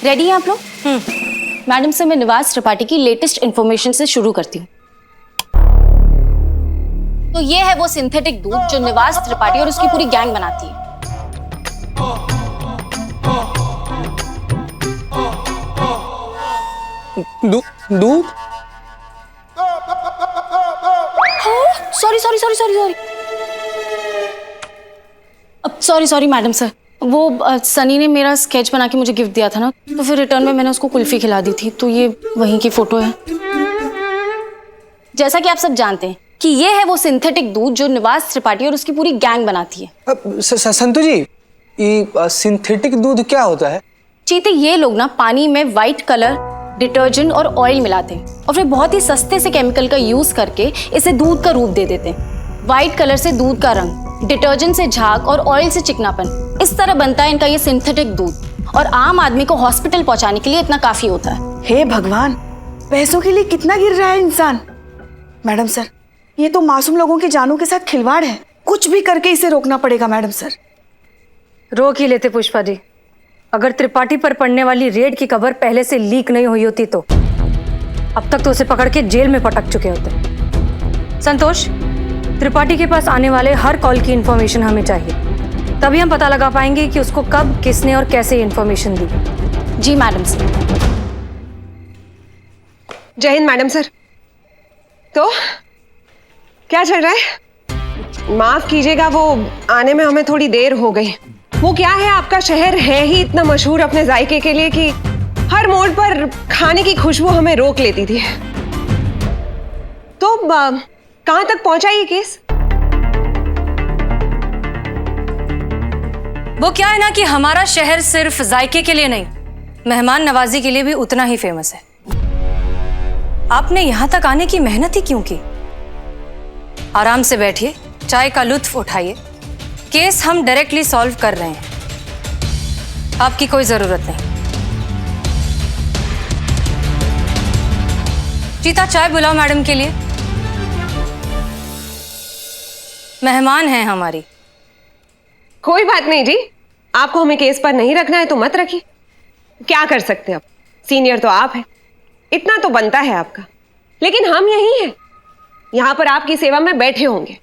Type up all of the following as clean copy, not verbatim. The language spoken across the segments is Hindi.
रेडी हैं आप लोग? मैडम से मैं निवास त्रिपाठी की लेटेस्ट इंफॉर्मेशन से शुरू करती हूँ। तो ये है वो सिंथेटिक दूध जो निवास त्रिपाठी और उसकी पूरी गैंग बनाती है। दूध? सॉरी सॉरी मैडम सर, वो सनी ने मेरा स्केच बना के मुझे गिफ्ट दिया था ना, तो फिर रिटर्न में मैंने उसको कुल्फी खिला दी थी, तो ये वहीं की फोटो है। जैसा कि आप सब जानते हैं कि ये है वो सिंथेटिक दूध जो निवास त्रिपाठी और उसकी पूरी गैंग बनाती है। संतु जी, ये सिंथेटिक दूध क्या होता है? चीते, ये लोग ना पानी में व्हाइट कलर, डिटर्जेंट और ऑयल मिलाते हैं और फिर बहुत ही सस्ते से केमिकल का यूज करके इसे दूध का रूप दे देते हैं। व्हाइट कलर से दूध का रंग, डिटर्जेंट से झाग और ऑयल से चिकनापन, इस तरह बनता है इनका ये सिंथेटिक दूध, और आम आदमी को हॉस्पिटल पहुंचाने के लिए इतना काफी होता है। हे भगवान, पैसों के लिए कितना गिर रहा है इंसान। मैडम सर, ये तो मासूम लोगों की जानों के साथ खिलवाड़ है। कुछ भी करके इसे रोकना पड़ेगा मैडम सर। रोक ही लेते पुष्पा जी। अगर त्रिपाठी पर पड़ने वाली रेड की खबर पहले से लीक नहीं हुई होती तो अब तक तो उसे पकड़ के जेल में पटक चुके होते। संतोष, त्रिपाठी के पास आने वाले हर कॉल की इंफॉर्मेशन हमें चाहिए, तभी हम पता लगा पाएंगे कि उसको कब, किसने और कैसे इंफॉर्मेशन दी। जी मैडम सर। जय हिंद मैडम सर। तो क्या चल रहा है? माफ कीजिएगा, वो आने में हमें थोड़ी देर हो गई। वो क्या है, आपका शहर है ही इतना मशहूर अपने जायके के लिए कि हर मोड़ पर खाने की खुशबू हमें रोक लेती थी। तो कहां तक पहुंचा ये केस? वो क्या है ना कि हमारा शहर सिर्फ जायके के लिए नहीं, मेहमान नवाजी के लिए भी उतना ही फेमस है। आपने यहां तक आने की मेहनत ही क्यों की? आराम से बैठिए, चाय का लुत्फ उठाइए। केस हम डायरेक्टली सॉल्व कर रहे हैं, आपकी कोई जरूरत नहीं। चीता, चाय बुलाओ मैडम के लिए, मेहमान हैं हमारी। कोई बात नहीं जी, आपको हमें केस पर नहीं रखना है तो मत रखिए। क्या कर सकते हैं, अब सीनियर तो आप हैं, इतना तो बनता है आपका। लेकिन हम यही हैं, यहां पर आपकी सेवा में बैठे होंगे,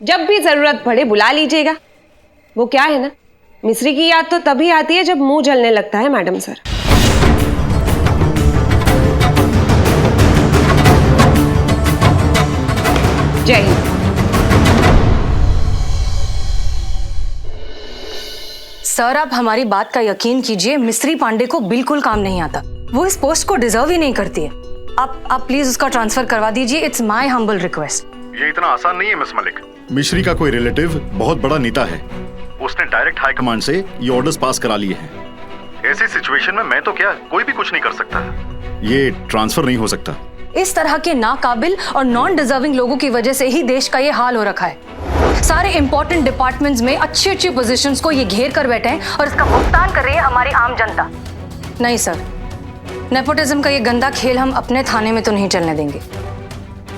जब भी जरूरत पड़े बुला लीजिएगा। वो क्या है ना, मिस्री की याद तो तभी आती है जब मुंह जलने लगता है मैडम सर। जय हिंद। सर, आप हमारी बात का यकीन कीजिए, मिस्री पांडे को बिल्कुल काम नहीं आता। वो इस पोस्ट को डिजर्व ही नहीं करती है। आप प्लीज उसका ट्रांसफर करवा दीजिए। It's my humble request. ये इतना आसान नहीं है मिस मलिक। मिश्री का कोई रिलेटिव बहुत बड़ा नेता है, उसने डायरेक्ट हाई कमांड से ये ऑर्डर्स पास करा लिए हैं। ऐसी सिचुएशन में मैं तो क्या, कोई भी कुछ नहीं कर सकता। ये ट्रांसफर नहीं हो सकता। इस तरह के नाकाबिल और नॉन डिजर्विंग लोगों की वजह से ही देश का ये हाल हो रखा है। सारे इंपॉर्टेंट डिपार्टमेंट्स में अच्छी अच्छी पोजीशंस को ये घेर कर बैठे हैं और इसका भुगतान कर रही है हमारी आम जनता। नहीं सर, नेपोटिज्म का ये गंदा खेल हम अपने थाने में तो नहीं चलने देंगे।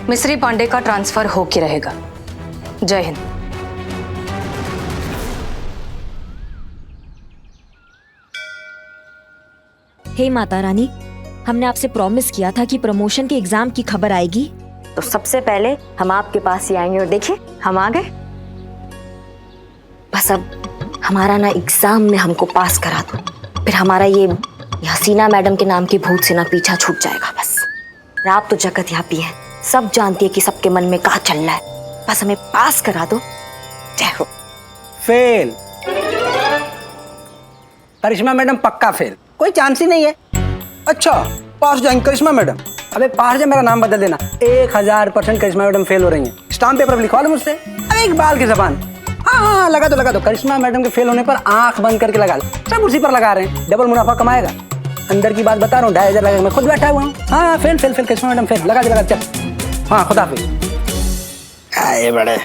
मिस्री पांडे का ट्रांसफर हो के रहेगा। जय हिंद। हे माता रानी, हमने आपसे प्रॉमिस किया था कि प्रमोशन के एग्जाम की खबर आएगी, तो सबसे पहले हम आपके पास ही आएंगे। और देखिए, हम आ गए। बस अब हमारा ना एग्जाम में हमको पास करा दो, फिर हमारा ये हसीना मैडम के नाम की भूत से ना पीछा छूट जाएगा। बस आप तो जगत यापी है, सब जानती है कि सबके मन में क्या चल रहा है। बस हमें पास करा दो। जय हो। फेल। करिश्मा मैडम पक्का फेल, कोई चांस ही नहीं है। अच्छा, पास जाएंगे करिश्मा मैडम? अबे पास जा, मेरा नाम बदल देना। 1000% करिश्मा मैडम फेल हो रही हैं। स्टाम्प पेपर लिखवा लो मुझसे। अरे एक बाल की जबान। हाँ, लगा दो। करिश्मा मैडम के फेल होने पर आंख बंद करके लगा लो। सब उसी पर लगा रहे हैं, डबल मुनाफा कमाएगा। अंदर की बात बता रहा हूँ, 2500 लगा, मैं खुद बैठा हुआ हूँ। हाँ, फेल करिश्मा मैडम फेल। लगा दे, चल। हाँ, खुदा हाफिज़। ये बड़े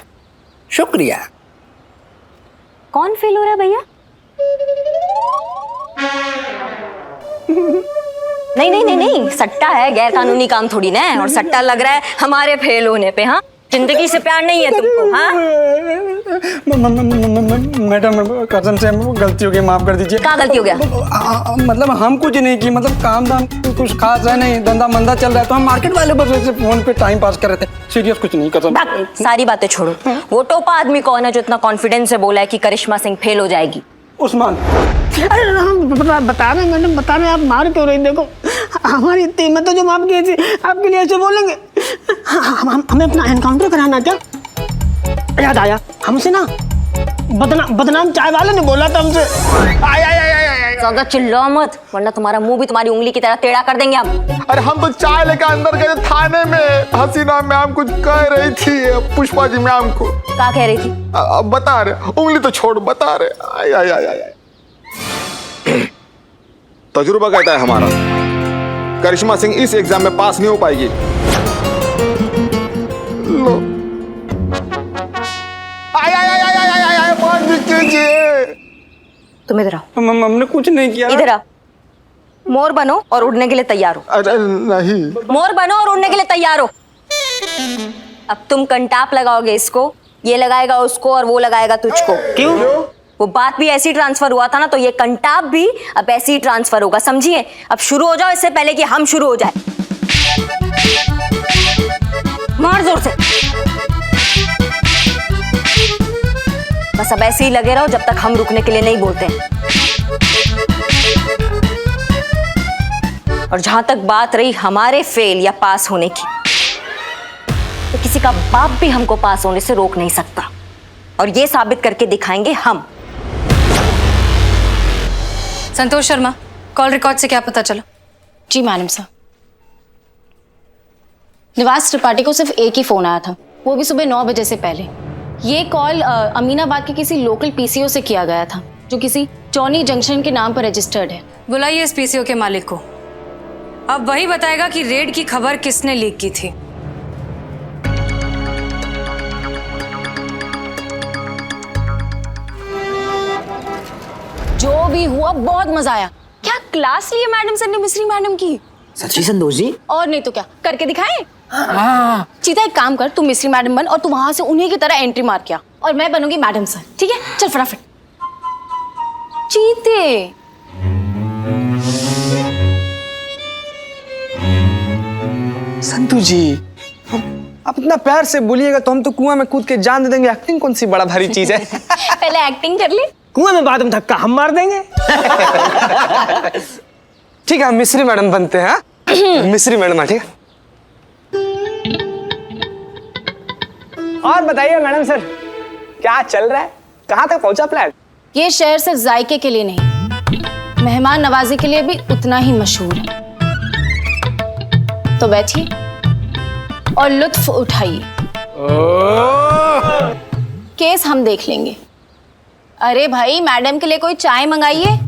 शुक्रिया। कौन फेल हो रहा है भैया? नहीं, सट्टा है, गैर कानूनी काम थोड़ी ना है। और सट्टा लग रहा है हमारे फेल होने पे। हाँ, जिंदगी से प्यार नहीं है तुमको? हाँ, मैडम कसम से गलती हो गई, माफ कर दीजिए। क्या गलती हो गया? मतलब हम कुछ नहीं की, मतलब काम धाम कुछ खास है नहीं, धंधा मंदा चल रहा है तो हम मार्केट वाले बस ऐसे फोन पे टाइम पास कर रहे थे, सीरियस कुछ नहीं। कसम। सारी बातें छोड़ो, वो टोपा आदमी कौन है जो इतना कॉन्फिडेंस से बोला है कि करिश्मा सिंह फेल हो जाएगी? उस्मान। अरे बता रहे मैडम, बता रहे, आप मार क्यों रही? देखो हमारी इतनी हिम्मत है जो माफ की थी, आपके लिए ऐसे बोलेंगे? हमें अपना एनकाउंटर कराना क्या? याद आया, हमसे ना बदनाम चाय वाले ने बोला था हमसे। ज्यादा चिल्लाओ मत, वरना तुम्हारा मुंह भी तुम्हारी उंगली की तरह टेढ़ा कर देंगे हम। अरे हम तो चाय लेकर अंदर गए थाने में, हसीना मैम कुछ कह रही थी पुष्पा जी मैम को। क्या कह रही थी? अब बता रहे, उंगली तो छोड़, बता रहे। आय आय आय आय। तजुर्बा कहता है हमारा करिश्मा सिंह इस एग्जाम में पास नहीं हो पाएगी। लो। आय आय आय आय आय आय, बंद कीजिए। तुम इधर आओ। हमने कुछ नहीं किया। इधर आओ। मोर बनो और उड़ने के लिए तैयार हो। अरे नहीं। मोर बनो और उड़ने के लिए तैयार हो। अब तुम कंटाप लगाओगे इसको, ये लगाएगा उसको और वो लगाएगा तुझको। क्यों? वो बात भी ऐसी ट्रांसफर हुआ था ना, तो ये कंटाप भी अब ऐसे ही ट्रांसफर होगा, समझिए? अब शुरू हो जाओ इससे पहले कि हम शुरू हो जाए। मार जोर से। बस अब ऐसे ही लगे रहो जब तक हम रुकने के लिए नहीं बोलते हैं। और जहां तक बात रही हमारे फेल या पास होने की, तो किसी का बाप भी हमको पास होने से रोक नहीं सकता, और ये साबित करके दिखाएंगे हम। संतोष शर्मा, कॉल रिकॉर्ड से क्या पता चला? जी मैडम साहब, निवास त्रिपाठी को सिर्फ एक ही फोन आया था, वो भी सुबह 9 बजे से पहले। ये कॉल अमीनाबाद के किसी लोकल पीसीओ से किया गया था, जो किसी चौनी जंक्शन के नाम पर रजिस्टर्ड है। बुलाइए इस पीसीओ के मालिक को, अब वही बताएगा कि रेड की खबर किसने लीक की थी। जो भी हुआ बहुत मजा आया। क्या क्लास ली है मैडम सर ने मिस्री मैडम की। सच्ची संतोष जी? और नहीं तो क्या, करके दिखाएं? चीता एक काम कर, तू मिस्री मैडम बन और तू वहां से उन्हीं की तरह एंट्री मार के आ, और मैं बनूंगी मैडम सर, ठीक है? चल फटाफट। चीते संतू जी, आप इतना प्यार से बोलिएगा तो हम तो कुआं में कूद के जान दे देंगे। एक्टिंग कौन सी बड़ा भारी चीज है। पहले एक्टिंग कर ले। कुआं में बाद में धक्का हम मार देंगे। ठीक है, हम मिस्री मैडम बनते हैं। मिस्री मैडम, ठीक है? और बताइए मैडम सर, क्या चल रहा है? कहाँ तक पहुंचा प्लान? ये शहर सिर्फ जायके के लिए नहीं, मेहमान नवाजी के लिए भी उतना ही मशहूर है। तो बैठिए और लुत्फ उठाइए। केस हम देख लेंगे। अरे भाई, मैडम के लिए कोई चाय मंगाइए,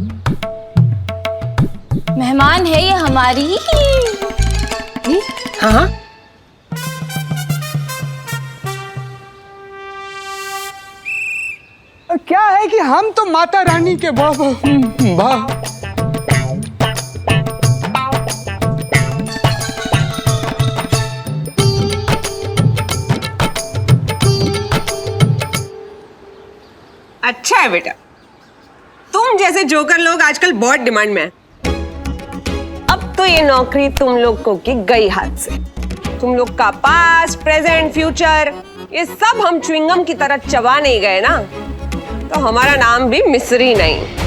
मेहमान है ये हमारी। हाँ। क्या है कि हम तो माता रानी के बाबा। अच्छा है बेटा, तुम जैसे जोकर लोग आजकल बहुत डिमांड में हैं। अब तो ये नौकरी तुम लोगों की गई हाथ से। तुम लोग का पास्ट, प्रेजेंट, फ्यूचर, ये सब हम च्युइंगम की तरह चबा नहीं गए ना, तो हमारा नाम भी मिस्री नहीं।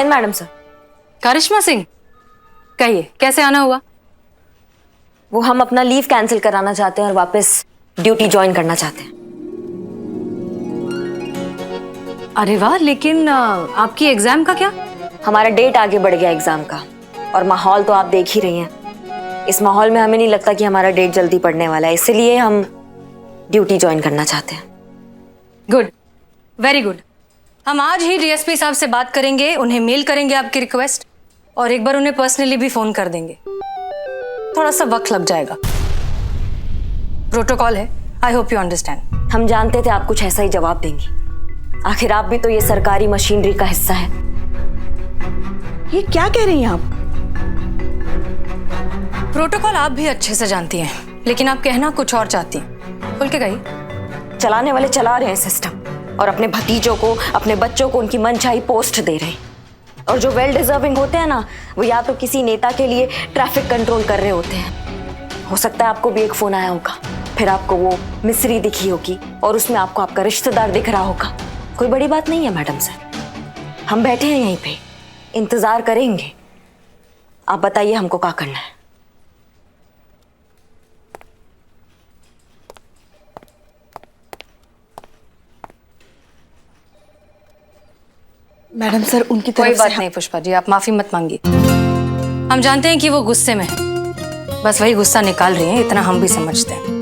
Madam sir. करिश्मा सिंह, कहिए कैसे आना हुआ? वो हम अपना लीव कैंसिल कराना चाहते हैं और वापस ड्यूटी ज्वाइन करना चाहते हैं। अरे वाह, लेकिन आपकी एग्जाम का क्या? हमारा डेट आगे बढ़ गया एग्जाम का, और माहौल तो आप देख ही रही हैं। इस माहौल में हमें नहीं लगता कि हमारा डेट जल्दी पड़ने वाला है, इसलिए हम ड्यूटी ज्वाइन करना चाहते हैं। Good, very good. हम आज ही डीएसपी साहब से बात करेंगे, उन्हें मेल करेंगे आपकी रिक्वेस्ट, और एक बार उन्हें पर्सनली भी फोन कर देंगे। थोड़ा सा वक्त लग जाएगा, प्रोटोकॉल है। I hope you understand. हम जानते थे आप कुछ ऐसा ही जवाब देंगी, आखिर आप भी तो ये सरकारी मशीनरी का हिस्सा है। ये क्या कह रही हैं आप? प्रोटोकॉल आप भी अच्छे से जानती हैं, लेकिन आप कहना कुछ और चाहती हैं। खुल के कहिए। चलाने वाले चला रहे हैं सिस्टम, और अपने भतीजों को, अपने बच्चों को उनकी मनचाही पोस्ट दे रहे हैं। और जो वेल डिजर्विंग होते हैं ना, वो या तो किसी नेता के लिए ट्रैफिक कंट्रोल कर रहे होते हैं। हो सकता है आपको भी एक फोन आया होगा, फिर आपको वो मिस्री दिखी होगी और उसमें आपको आपका रिश्तेदार दिख रहा होगा। कोई बड़ी बात नहीं है मैडम सर, हम बैठे हैं यहीं पे, इंतजार करेंगे। आप बताइए हमको क्या करना है। मैडम सर, उनकी कोई तरफ बात से नहीं पुष्पा जी, आप माफी मत मांगिए। हम जानते हैं कि वो गुस्से में है, बस वही गुस्सा निकाल रही हैं, इतना हम भी समझते हैं।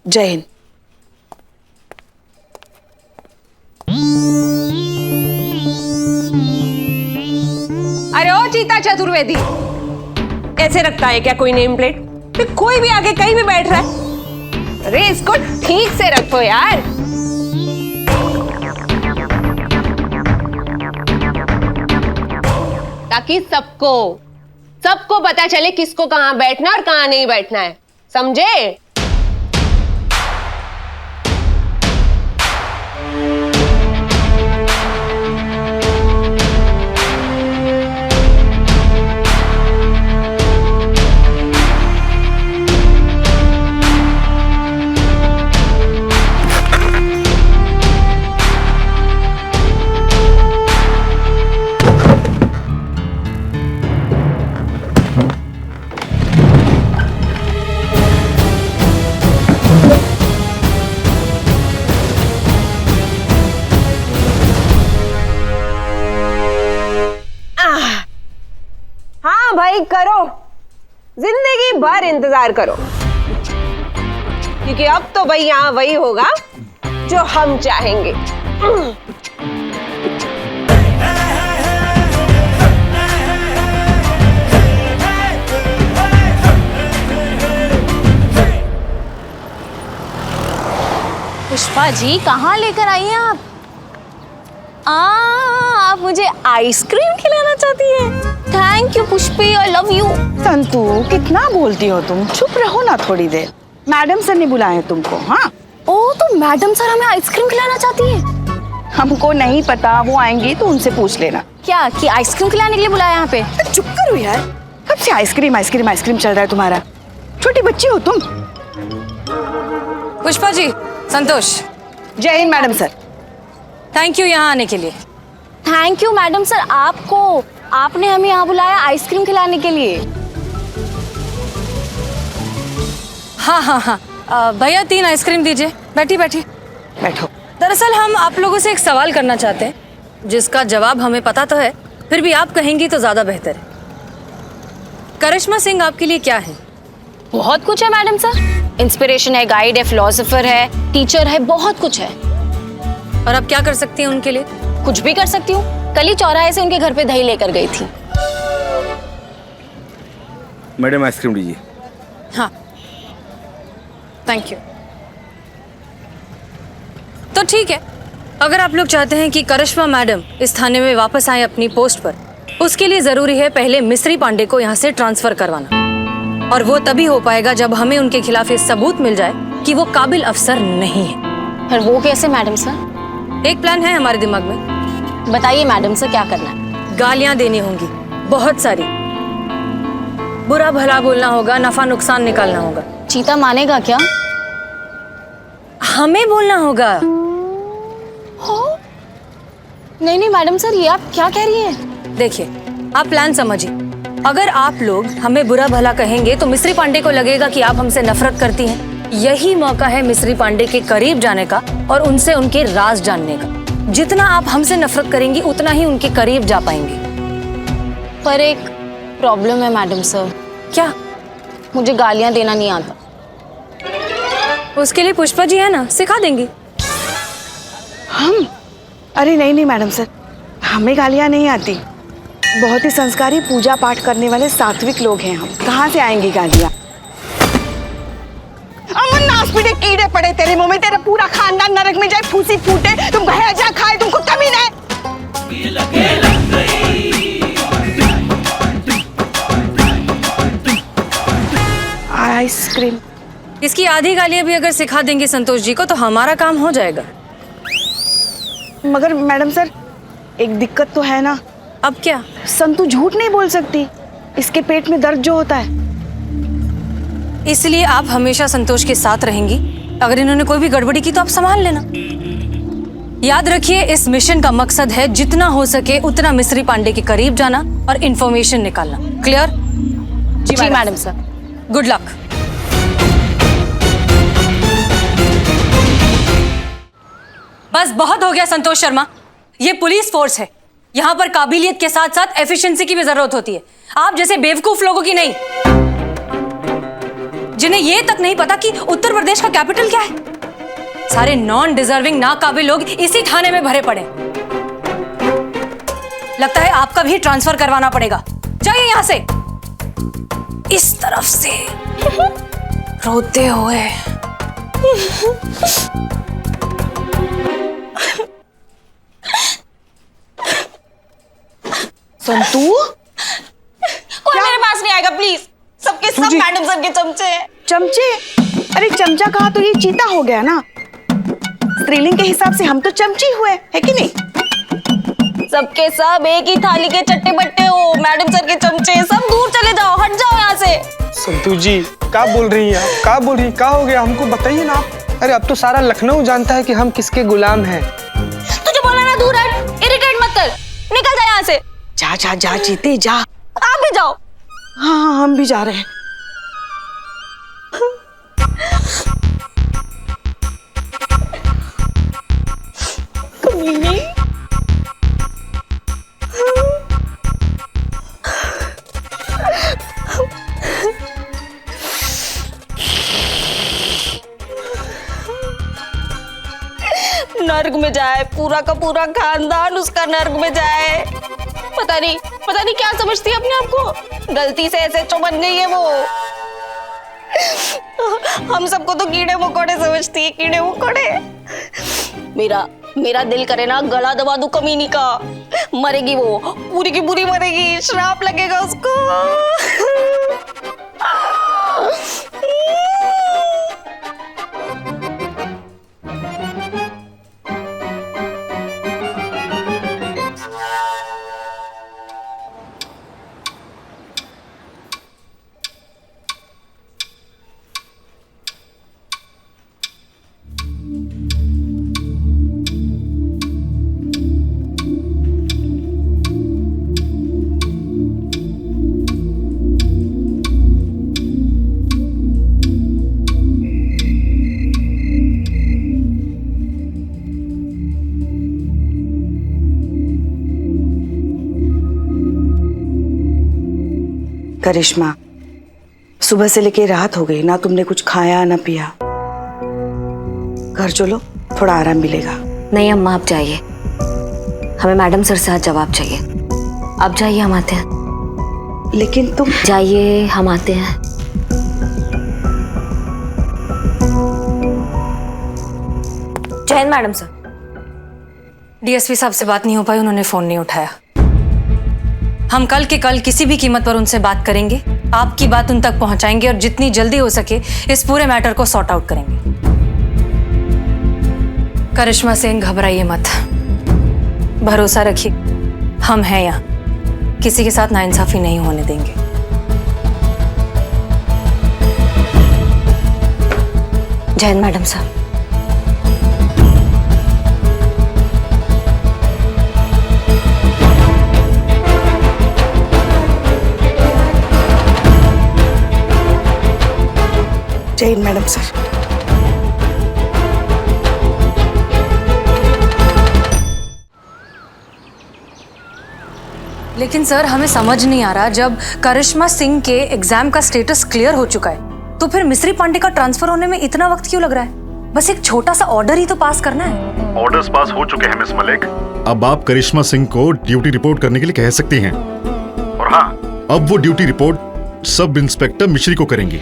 जय हिंद। अरे ओ चीता चतुर्वेदी, ऐसे रखता है क्या कोई नेम प्लेट? फिर कोई भी आगे कहीं भी बैठ रहा है। अरे इसको ठीक से रखो यार। ताकि सबको पता चले किसको कहां बैठना और कहां नहीं बैठना है, समझे? भाई करो, जिंदगी भर इंतजार करो, क्योंकि अब तो भाई यहाँ वही होगा जो हम चाहेंगे। पुष्पा जी कहाँ लेकर आई हैं आप? आप मुझे आइसक्रीम खिलाना चाहती हैं? Thank you Pushpi, I love you. Santu, कितना बोलती हो तुम? चुप रहो ना थोड़ी देर। मैडम सर ने बुलाया तुमको। हाँ, ओह, तो मैडम सर हमें आइसक्रीम खिलाना चाहती हैं? हमको नहीं पता, वो आएंगी तो उनसे पूछ लेना। क्या कि आइसक्रीम खिलाने के लिए बुलाया यहाँ पे? चुप करो यार, कब से आइसक्रीम आइसक्रीम आइसक्रीम चल रहा है तुम्हारा? छोटी बच्ची हो तुम। पुष्पा जी, संतोष। जय Hind madam sir. Thank you यहाँ आने के लिए। थैंक यू मैडम सर आपको, आपने हमें यहाँ बुलाया आइसक्रीम खिलाने के लिए। हाँ, भैया 3 आइसक्रीम दीजिए। बैठी बैठो। दरअसल हम आप लोगों से एक सवाल करना चाहते हैं, जिसका जवाब हमें पता तो है, फिर भी आप कहेंगी तो ज्यादा बेहतर है। करिश्मा सिंह आपके लिए क्या है? बहुत कुछ है मैडम सर, इंस्पिरेशन है, गाइड है, फिलोसोफर है, टीचर है, बहुत कुछ है। और आप क्या कर सकती हैं उनके लिए? कुछ भी कर सकती हूँ। कल ही चौराहे से उनके घर पे दही लेकर गई थी। मैडम आइसक्रीम लीजिए। हाँ, थैंक यू। तो ठीक है, अगर आप लोग चाहते हैं कि करिश्मा मैडम इस थाने में वापस आए अपनी पोस्ट पर, उसके लिए जरूरी है पहले मिस्री पांडे को यहाँ से ट्रांसफर करवाना, और वो तभी हो पाएगा जब हमें उनके खिलाफ ये सबूत मिल जाए कि वो काबिल अफसर नहीं है। पर वो कैसे मैडम सर? एक प्लान है हमारे दिमाग में। बताइए मैडम सर, क्या करना है? गालियां देनी होंगी, बहुत सारी। बुरा भला बोलना होगा, नफा नुकसान निकालना होगा। चीता मानेगा क्या? हमें बोलना होगा। नहीं मैडम सर, ये आप क्या कह रही हैं? देखिए, आप प्लान समझिए। अगर आप लोग हमें बुरा भला कहेंगे तो मिस्री पांडे को लगेगा कि आप हमसे नफरत करती हैं। यही मौका है मिस्री पांडे के करीब जाने का और उनसे उनके राज जानने का। जितना आप हमसे नफरत करेंगी उतना ही उनके करीब जा पाएंगे। पर एक प्रॉब्लम है मैडम सर। क्या? मुझे गालियां देना नहीं आता। उसके लिए पुष्पा जी है ना, सिखा देंगी। हम? अरे नहीं नहीं मैडम सर, हमें गालियाँ नहीं आती। बहुत ही संस्कारी पूजा पाठ करने वाले सात्विक लोग हैं हम, कहाँ से आएंगी गालियाँ? अमन नाश पीटे कीड़े पड़े तेरे मुंह में, तेरा पूरा खानदान नरक में जाए, फूसी फूटे, तुम भैजा खाए, तुमको कमी नहीं। आइसक्रीम। इसकी आधी गालियां भी अगर सिखा देंगे संतोष जी को तो हमारा काम हो जाएगा। मगर मैडम सर एक दिक्कत तो है ना। अब क्या? संतू झूठ नहीं बोल सकती, इसके पेट में दर्द जो होता है। इसलिए आप हमेशा संतोष के साथ रहेंगी। अगर इन्होंने कोई भी गड़बड़ी की तो आप संभाल लेना। याद रखिए, इस मिशन का मकसद है जितना हो सके उतना मिस्री पांडे के करीब जाना और इंफॉर्मेशन निकालना। क्लियर? जी मैडम सर। Good luck. बस बहुत हो गया संतोष शर्मा, ये पुलिस फोर्स है। यहाँ पर काबिलियत के साथ साथ एफिशिएंसी की भी जरूरत होती है, आप जैसे बेवकूफ लोगों की नहीं, जिन्हें ये तक नहीं पता कि उत्तर प्रदेश का कैपिटल क्या है। सारे नॉन डिजर्विंग नाकाबिल लोग इसी थाने में भरे पड़े। लगता है आपका भी ट्रांसफर करवाना पड़ेगा। जाइए यहां से, इस तरफ से रोते हुए। संतू कोई मेरे पास नहीं आएगा प्लीज। सबके सब मैडम सर के चमचे हैं। चमचे? अरे चमचा कहा तो ये चीता हो गया ना। स्त्रीलिंग के हिसाब से हम तो चमची हुए, है कि नहीं? सबके सब एक ही थाली के चट्टे बट्टे हो। मैडम सर के चमचे, सब दूर चले जाओ, हट जाओ यहाँ से। संतू जी क्या बोल रही हैं आप? क्या बोल रही हैं? क्या हो गया? हमको बताइए ना आप। अरे अब तो सारा लखनऊ जानता है कि हम किसके गुलाम हैं। तुझे बोला ना दूर हट, इरिटेट मत कर, निकल जा यहाँ से। जा जा जा जीते जा। आप भी जाओ। हाँ हाँ हम भी जा रहे हैं। कमीनी। नर्क में जाए, पूरा का पूरा खानदान उसका नर्क में जाए। पता नहीं क्या समझती है अपने आप को। गलती से एसएचओ बन गई है वो। हम सबको तो कीड़े मकोड़े समझती है, कीड़े मकोड़े। मेरा दिल करे ना गला दबा दूं कमीनी का। मरेगी वो, पूरी की पूरी मरेगी, श्राप लगेगा उसको। करिश्मा, सुबह से लेके रात हो गई ना, तुमने कुछ खाया ना पिया। घर चलो, थोड़ा आराम मिलेगा। नहीं अम्मा आप जाइए, हमें मैडम सर से आज जवाब चाहिए। आप जाइए, हम आते हैं। लेकिन तुम जाइए, हम आते हैं। जय हिंद मैडम सर। डीएसपी साहब से बात नहीं हो पाई, उन्होंने फोन नहीं उठाया। हम कल के कल किसी भी कीमत पर उनसे बात करेंगे, आपकी बात उन तक पहुंचाएंगे और जितनी जल्दी हो सके इस पूरे मैटर को सॉर्ट आउट करेंगे। करिश्मा सिंह घबराइए मत, भरोसा रखिए, हम हैं यहाँ, किसी के साथ नाइंसाफी नहीं होने देंगे। जय हिंद मैडम साहब। जय हिंद मैडम सर। लेकिन सर हमें समझ नहीं आ रहा, जब करिश्मा सिंह के एग्जाम का स्टेटस क्लियर हो चुका है तो फिर मिस्री पांडे का ट्रांसफर होने में इतना वक्त क्यों लग रहा है? बस एक छोटा सा ऑर्डर ही तो पास करना है। ऑर्डर्स पास हो चुके हैं मिस मलिक। अब आप करिश्मा सिंह को ड्यूटी रिपोर्ट करने के लिए कह सकती हैं। और हाँ, अब वो ड्यूटी रिपोर्ट सब इंस्पेक्टर मिश्री को करेंगी।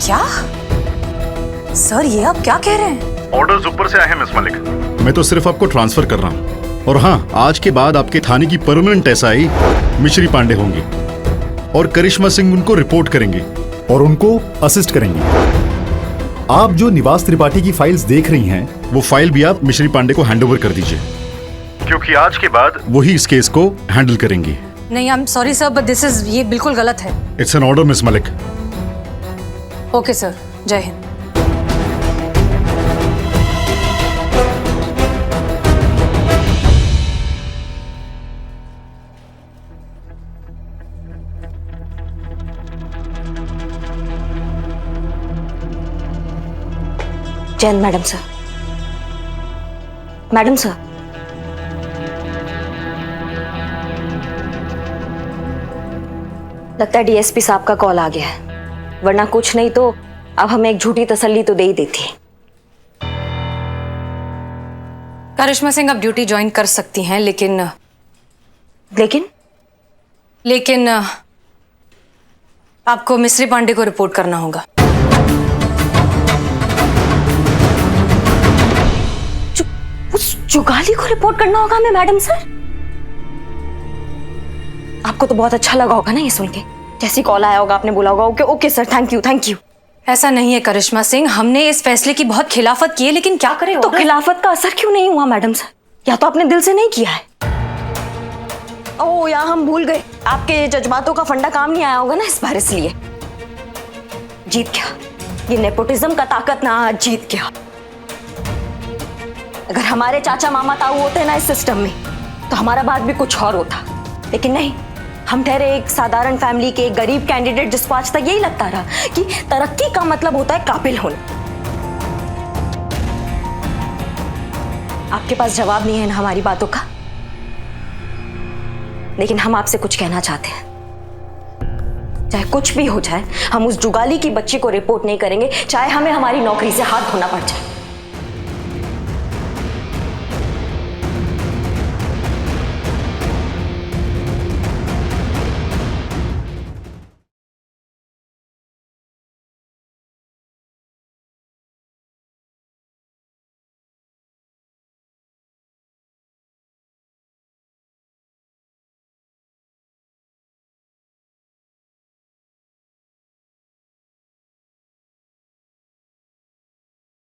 क्या सर, ये आप क्या कह रहे हैं? ऑर्डर्स ऊपर से आए हैं मिस मलिक। मैं तो सिर्फ आपको ट्रांसफर कर रहा हूँ। और हाँ, आज के बाद आपके थाने की परमानेंट एसआई मिश्री पांडे होंगी और करिश्मा सिंह उनको रिपोर्ट करेंगी और उनको असिस्ट करेंगी। आप जो निवास त्रिपाठी की फाइल्स देख रही हैं, वो फाइल भी आप मिश्री पांडे को हैंडओवर कर दीजिए, क्योंकि आज के बाद वही इस केस को हैंडल करेंगी। नहीं, I am sorry sir, but this is, ये बिल्कुल गलत है। It's an order miss Malik. Okay sir, जय Hind. Jain madam sir. Madam sir, लगता है डीएसपी साहब का कॉल आ गया है, वरना कुछ नहीं तो अब हमें एक झूठी तसल्ली तो दे ही देती। करिश्मा सिंह अब ड्यूटी ज्वाइन कर सकती हैं, लेकिन आपको मिश्री पांडे को रिपोर्ट करना होगा। उस जुगाली को रिपोर्ट करना होगा हमें मैडम सर? आपको तो बहुत अच्छा लगा होगा ना ये सुन के। जैसी कॉल आया होगा आपने बोला होगा okay okay sir, thank you thank you. ऐसा नहीं है करिश्मा सिंह, हमने इस फैसले की बहुत खिलाफत की है, लेकिन क्या करें? तो खिलाफत का असर क्यों नहीं हुआ मैडम सर? या तो आपने दिल से नहीं किया है। ओह, या हम भूल गए, आपके जज्बातों का फंडा काम नहीं आया होगा ना इस बार, इसलिए जीत गया। ये नेपोटिज्म का ताकत ना आज जीत गया। अगर हमारे चाचा मामा ताऊ होते ना इस सिस्टम में तो हमारा बात भी कुछ और होता, लेकिन नहीं, हम ठहरे एक साधारण फैमिली के एक गरीब कैंडिडेट जिसको आज तक यही लगता रहा कि तरक्की का मतलब होता है काबिल होना। आपके पास जवाब नहीं है ना हमारी बातों का, लेकिन हम आपसे कुछ कहना चाहते हैं। चाहे कुछ भी हो जाए, हम उस जुगाली की बच्ची को रिपोर्ट नहीं करेंगे, चाहे हमें हमारी नौकरी से हाथ धोना पड़ जाए।